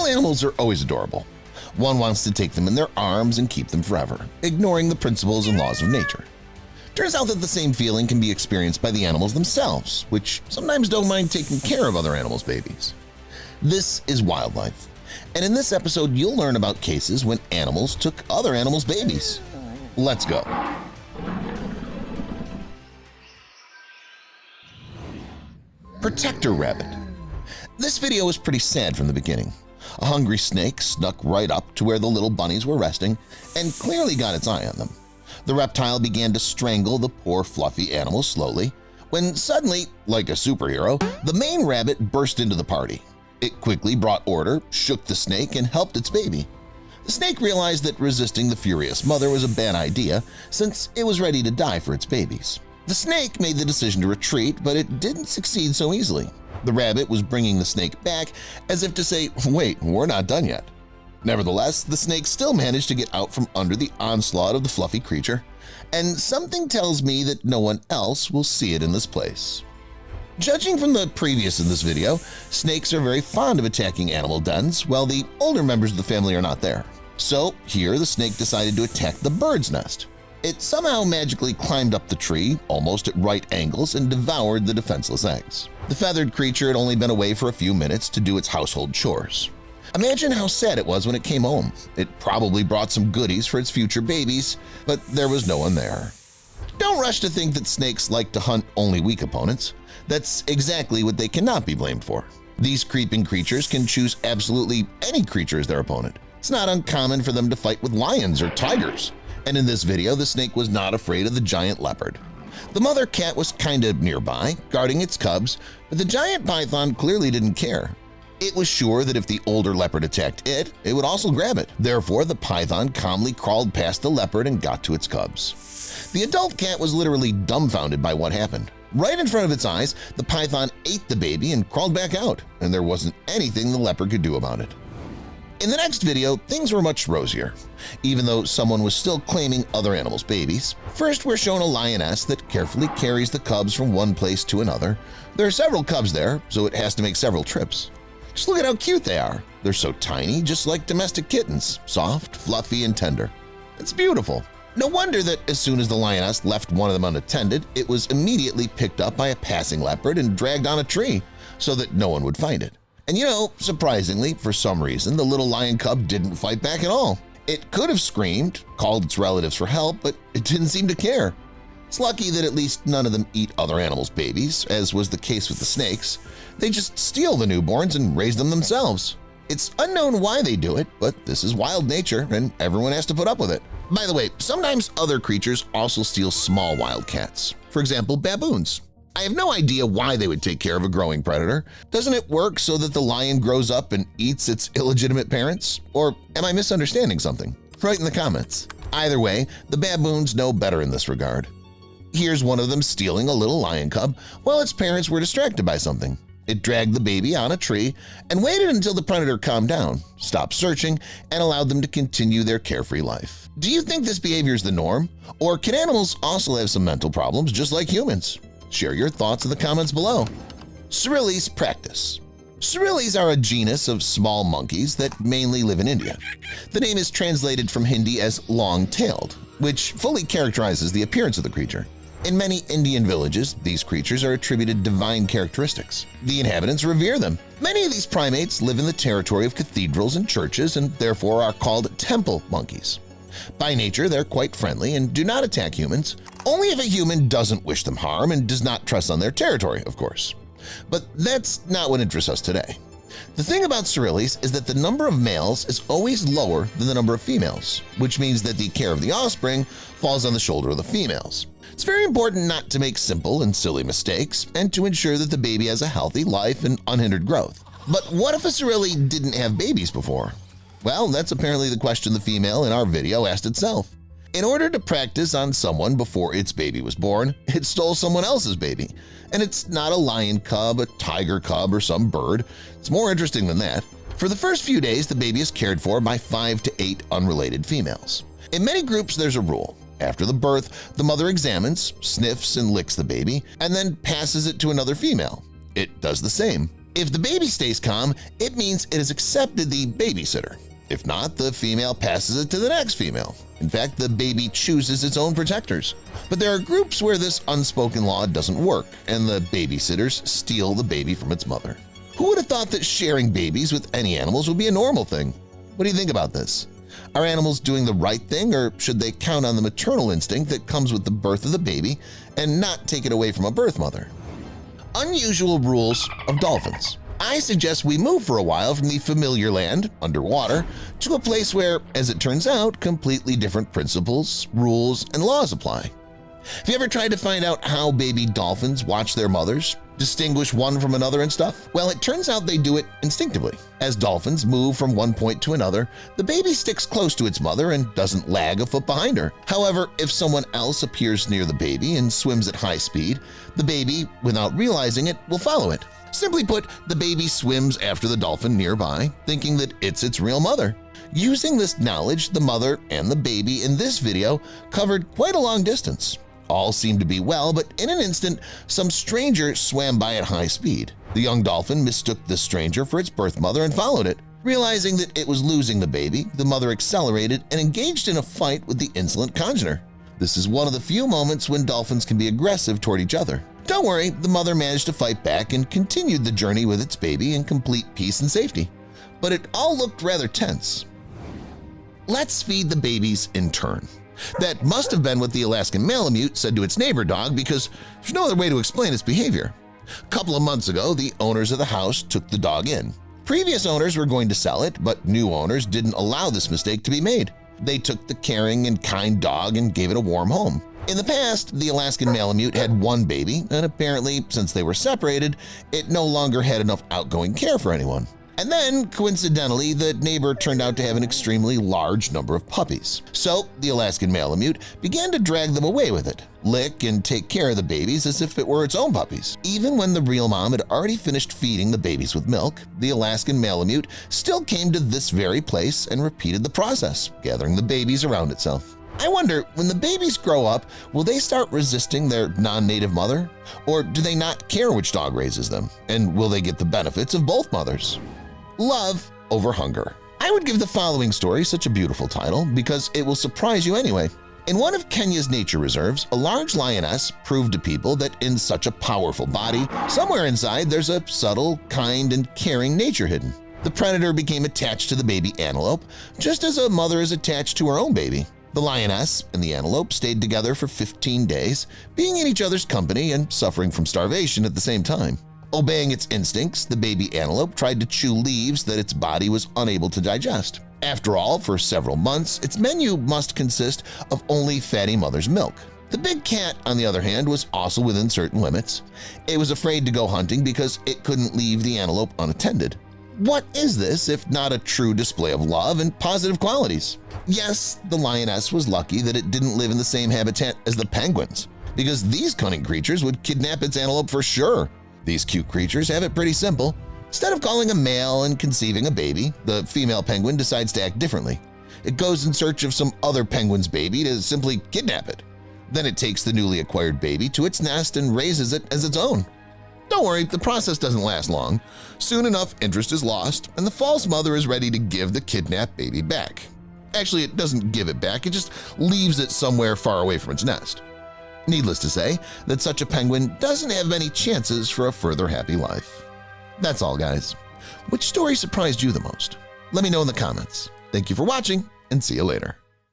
animals are always adorable. One wants to take them in their arms and keep them forever, ignoring the principles and laws of nature. Turns out that the same feeling can be experienced by the animals themselves, which sometimes don't mind taking care of other animals' babies. This is wildlife, and in this episode you'll learn about cases when animals took other animals' babies. Let's go. Protector rabbit. This video is pretty sad from the beginning. A hungry snake snuck right up to where the little bunnies were resting and clearly got its eye on them. The reptile began to strangle the poor fluffy animal slowly, when suddenly, like a superhero, the main rabbit burst into the party. It quickly brought order, shook the snake, and helped its baby. The snake realized that resisting the furious mother was a bad idea since it was ready to die for its babies. The snake made the decision to retreat, but it didn't succeed so easily. The rabbit was bringing the snake back as if to say, "Wait, we're not done yet." Nevertheless, the snake still managed to get out from under the onslaught of the fluffy creature, and something tells me that no one else will see it in this place. Judging from the previous in this video, snakes are very fond of attacking animal dens while the older members of the family are not there. So here the snake decided to attack the bird's nest. It somehow magically climbed up the tree, almost at right angles, and devoured the defenseless eggs. The feathered creature had only been away for a few minutes to do its household chores. Imagine how sad it was when it came home. It probably brought some goodies for its future babies, but there was no one there. Don't rush to think that snakes like to hunt only weak opponents. That's exactly what they cannot be blamed for. These creeping creatures can choose absolutely any creature as their opponent. It's not uncommon for them to fight with lions or tigers. And in this video, the snake was not afraid of the giant leopard. The mother cat was kinda nearby, guarding its cubs, but the giant python clearly didn't care. It was sure that if the older leopard attacked it, it would also grab it. Therefore, the python calmly crawled past the leopard and got to its cubs. The adult cat was literally dumbfounded by what happened. Right in front of its eyes, the python ate the baby and crawled back out, and there wasn't anything the leopard could do about it. In the next video, things were much rosier, even though someone was still claiming other animals' babies. First, we're shown a lioness that carefully carries the cubs from one place to another. There are several cubs there, so it has to make several trips. Just look at how cute they are. They're so tiny, just like domestic kittens, soft, fluffy, and tender. It's beautiful. No wonder that as soon as the lioness left one of them unattended, it was immediately picked up by a passing leopard and dragged on a tree so that no one would find it. And you know, surprisingly, for some reason, the little lion cub didn't fight back at all. It could have screamed, called its relatives for help, but it didn't seem to care. It's lucky that at least none of them eat other animals' babies, as was the case with the snakes. They just steal the newborns and raise them themselves. It's unknown why they do it, but this is wild nature and everyone has to put up with it. By the way, sometimes other creatures also steal small wild cats. For example, baboons. I have no idea why they would take care of a growing predator. Doesn't it work so that the lion grows up and eats its illegitimate parents? Or am I misunderstanding something? Write in the comments. Either way, the baboons know better in this regard. Here's one of them stealing a little lion cub while its parents were distracted by something. It dragged the baby on a tree and waited until the predator calmed down, stopped searching, and allowed them to continue their carefree life. Do you think this behavior is the norm? Or can animals also have some mental problems just like humans? Share your thoughts in the comments below. Cerilis practis. Cerilis are a genus of small monkeys that mainly live in India. The name is translated from Hindi as long-tailed, which fully characterizes the appearance of the creature. In many Indian villages, these creatures are attributed divine characteristics. The inhabitants revere them. Many of these primates live in the territory of cathedrals and churches and therefore are called temple monkeys. By nature, they're quite friendly and do not attack humans, only if a human doesn't wish them harm and does not trespass on their territory, of course. But that's not what interests us today. The thing about Cerilis is that the number of males is always lower than the number of females, which means that the care of the offspring falls on the shoulder of the females. It's very important not to make simple and silly mistakes and to ensure that the baby has a healthy life and unhindered growth. But what if a Cerili didn't have babies before? Well, that's apparently the question the female in our video asked itself. In order to practice on someone before its baby was born, it stole someone else's baby. And it's not a lion cub, a tiger cub, or some bird. It's more interesting than that. For the first few days, the baby is cared for by 5 to 8 unrelated females. In many groups, there's a rule. After the birth, the mother examines, sniffs, and licks the baby, and then passes it to another female. It does the same. If the baby stays calm, it means it has accepted the babysitter. If not, the female passes it to the next female. In fact, the baby chooses its own protectors. But there are groups where this unspoken law doesn't work, and the babysitters steal the baby from its mother. Who would have thought that sharing babies with any animals would be a normal thing? What do you think about this? Are animals doing the right thing, or should they count on the maternal instinct that comes with the birth of the baby and not take it away from a birth mother? Unusual rules of dolphins. I suggest we move for a while from the familiar land, underwater, to a place where, as it turns out, completely different principles, rules, and laws apply. Have you ever tried to find out how baby dolphins watch their mothers, distinguish one from another and stuff? Well, it turns out they do it instinctively. As dolphins move from one point to another, the baby sticks close to its mother and doesn't lag a foot behind her. However, if someone else appears near the baby and swims at high speed, the baby, without realizing it, will follow it. Simply put, the baby swims after the dolphin nearby, thinking that it's its real mother. Using this knowledge, the mother and the baby in this video covered quite a long distance. All seemed to be well, but in an instant, some stranger swam by at high speed. The young dolphin mistook the stranger for its birth mother and followed it. Realizing that it was losing the baby, the mother accelerated and engaged in a fight with the insolent congener. This is one of the few moments when dolphins can be aggressive toward each other. Don't worry, the mother managed to fight back and continued the journey with its baby in complete peace and safety. But it all looked rather tense. Let's feed the babies in turn. That must have been what the Alaskan Malamute said to its neighbor dog, because there's no other way to explain its behavior. A couple of months ago, the owners of the house took the dog in. Previous owners were going to sell it, but new owners didn't allow this mistake to be made. They took the caring and kind dog and gave it a warm home. In the past, the Alaskan Malamute had one baby, and apparently, since they were separated, it no longer had enough outgoing care for anyone. And then, coincidentally, the neighbor turned out to have an extremely large number of puppies. So the Alaskan Malamute began to drag them away with it, lick and take care of the babies as if it were its own puppies. Even when the real mom had already finished feeding the babies with milk, the Alaskan Malamute still came to this very place and repeated the process, gathering the babies around itself. I wonder, when the babies grow up, will they start resisting their non-native mother? Or do they not care which dog raises them? And will they get the benefits of both mothers? Love over hunger. I would give the following story such a beautiful title because it will surprise you anyway. In one of Kenya's nature reserves, a large lioness proved to people that in such a powerful body, somewhere inside there's a subtle, kind, and caring nature hidden. The predator became attached to the baby antelope, just as a mother is attached to her own baby. The lioness and the antelope stayed together for 15 days, being in each other's company and suffering from starvation at the same time. Obeying its instincts, the baby antelope tried to chew leaves that its body was unable to digest. After all, for several months, its menu must consist of only fatty mother's milk. The big cat, on the other hand, was also within certain limits. It was afraid to go hunting because it couldn't leave the antelope unattended. What is this if not a true display of love and positive qualities? Yes, the lioness was lucky that it didn't live in the same habitat as the penguins, because these cunning creatures would kidnap its antelope for sure. These cute creatures have it pretty simple. Instead of calling a male and conceiving a baby, the female penguin decides to act differently. It goes in search of some other penguin's baby to simply kidnap it. Then it takes the newly acquired baby to its nest and raises it as its own. Don't worry, the process doesn't last long. Soon enough, interest is lost, and the false mother is ready to give the kidnapped baby back. Actually, it doesn't give it back, it just leaves it somewhere far away from its nest. Needless to say that such a penguin doesn't have many chances for a further happy life. That's all, guys. Which story surprised you the most? Let me know in the comments. Thank you for watching, and see you later.